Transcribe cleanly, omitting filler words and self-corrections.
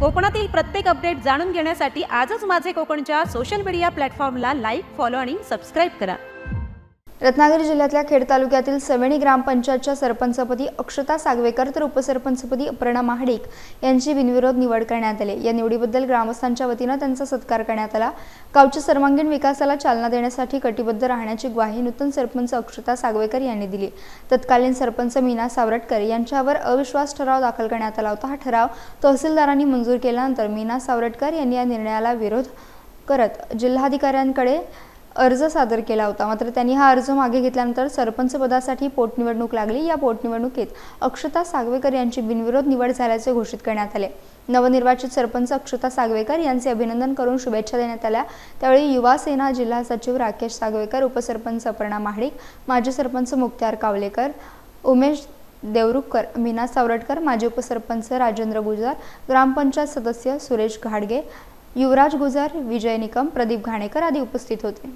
कोकणातील प्रत्येक अपडेट जाणून घेण्यासाठी आजच माझे कोकणच्या सोशल मीडिया प्लॅटफॉर्मला लाईक, फॉलो आणि सबस्क्राइब करा। रत्नागिरी जिल्ह्यातल्या खेड तालुक्यातील सवेणी ग्रामपंचायतच्या सरपंचपदी अक्षता सागवेकर तर उपसरपंचपदी अपर्णा महाडिक यांची बिनविरोध निवड करण्यात आली। या निवडीबद्दल ग्रामस्थांच्या वतीने त्यांचा सत्कार करण्यात आला। गावच्या सर्वांगीण विकासाला चालना देण्यासाठी कटिबद्ध राहण्याची ग्वाही नूतन सरपंच अक्षता सागवेकर यांनी दिली। तत्कालीन सरपंच मीना सावरटकर यांच्यावर अविश्वास ठराव दाखल करण्यात आला होता। हा ठराव तहसीलदारांनी मंजूर केल्यानंतर मीना सावरटकर यांनी या निर्णयाला विरोध करत जिल्हाधिकाऱ्यांकडे अर्ज सादर केला होता। मात्र त्यांनी हा अर्ज मागे घेतल्यानंतर सरपंच पदासाठी पोटनिवडणूक लागली। या पोटनिवडणुकीत अक्षता सागवेकर यांची बिनविरोध निवड झाल्याचे घोषित करण्यात आले। नवनिर्वाचित सरपंच अक्षता सागवेकर यांचे अभिनंदन करून शुभेच्छा देण्यात आल्या। त्यावेळी युवा सेना जिल्हा सचिव राकेश सागवेकर, उपसरपंच अपर्णा महाडिक, माजी सरपंच मुक्त्यार कावलेकर, उमेश देवरुखकर, मीना सावरटकर, माजी उपसरपंच राजेंद्र गुजर, ग्रामपंचायत सदस्य सुरेश घाडगे, युवराज गुजर, विजय निकम, प्रदीप घाणेकर आदी उपस्थित होते।